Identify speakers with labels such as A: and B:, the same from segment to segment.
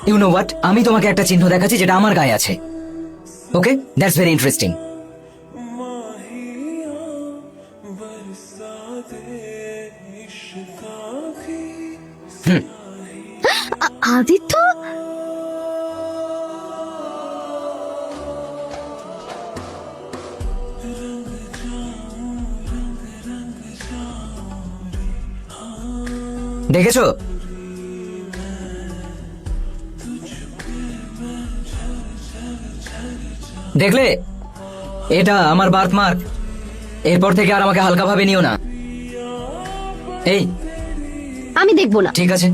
A: You know what, আমি তোমাকে একটা চিহ্ন দেখাচ্ছি যেটা আমার গায়ে আছে। ওকে, দ্যাটস ভেরি ইন্টারেস্টিং।
B: আদিত্য,
A: দেখেছো? দেখলে, এটা আমার বার্থমার্ক। এরপর থেকে আর আমাকে হালকা ভাবে নিও না। এই,
B: আমি দেখবো না।
A: ঠিক আছে,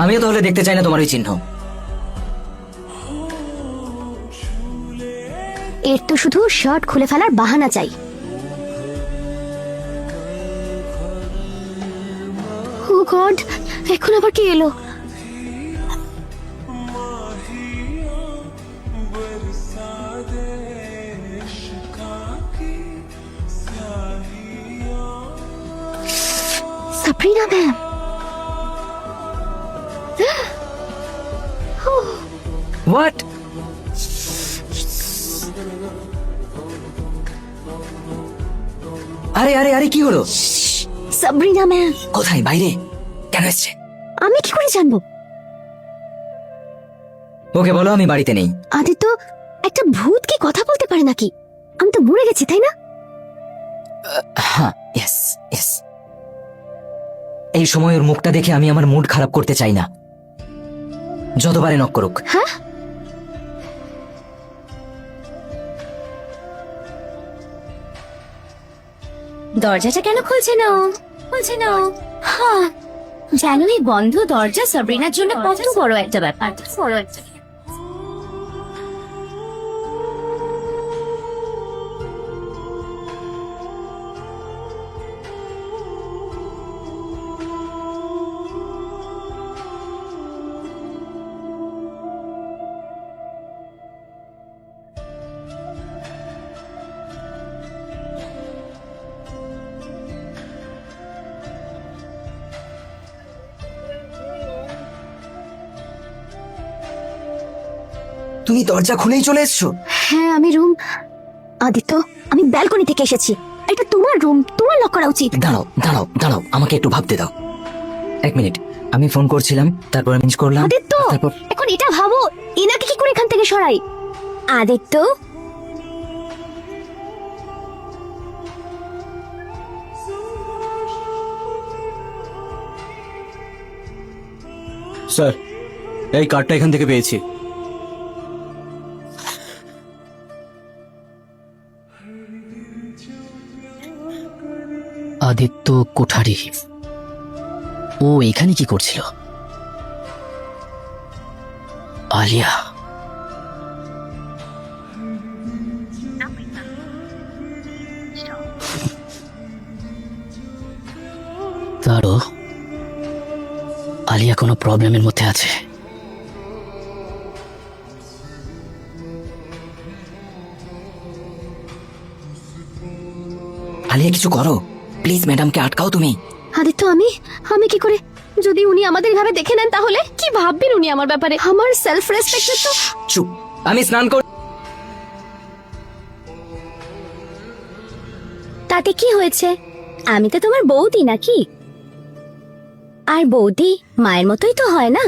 A: আমিও তাহলে দেখতে চাই না তোমার ওই চিহ্ন।
B: এর তো শুধু শার্ট খুলে ফেলার বাহানা চাই। ও গড, এখন আবার কি এলো? সাবরিনা ম্যাম।
A: হোয়াট? আরে আরে আরে, কি হলো?
B: সাবরিনা ম্যাম।
A: কোথায়? বাইরে? কেন এসছে?
B: আমি কি করে জানবো?
A: ওকে বলো আমি বাড়িতে নেই।
B: আদিত্য, একটা ভূত কি কথা বলতে পারে নাকি? আমি তো মরে গেছি, তাই না?
A: হ্যাঁ, ইয়েস ইয়েস। এই সময় ওর মুখটা দেখে আমি আমার মুড খারাপ করতে চাই না। যতবারে নক করুক।
B: হ্যাঁ, দরজাটা কেন খুলছে না? হ্যাঁ, জানো এই বন্ধ দরজা সাবরিনার জন্য কত বড় একটা ব্যাপার।
A: তুমি দরজা খুলেই চলে এসছো?
B: হ্যাঁ, আমি রুম। আদিত্য, আমি ব্যালকনি থেকে এসেছি। এটা তোমার রুম, তোমার লক করা উচিত।
A: দাঁড়াও দাঁড়াও দাঁড়াও, আমাকে একটু ভাবতে দাও। এক মিনিট, আমি ফোন করছিলাম, তারপর মিস করলাম।
B: আদিত্য,
A: তারপর
B: এখন এটা ভাবো, এনাকে কি করে এখান থেকে সরাই? আদিত্য,
C: স্যার, এই কার্ডটা এখান থেকে পেয়েছি।
A: আদিত্য কোঠারি, ও এখানে কি করছিল? আলিয়া, তারও আলিয়া কোনো প্রবলেমের মধ্যে আছে। আলিয়া, কিছু করো প্লিজ, ম্যাডামকে আটকাও তুমি।
B: আদিত্য, আমি কি করে? যদি উনি আমাদের এভাবে দেখে নেন তাহলে কি ভাববেন উনি আমার ব্যাপারে? আমার সেলফ রেসপেক্টের তো।
A: চুপ, আমি স্নান কর।
B: তাতে কি হয়েছে? আমি তো তোমার বৌদি নাকি? আর বৌদি মায়ের মতোই তো হয় না?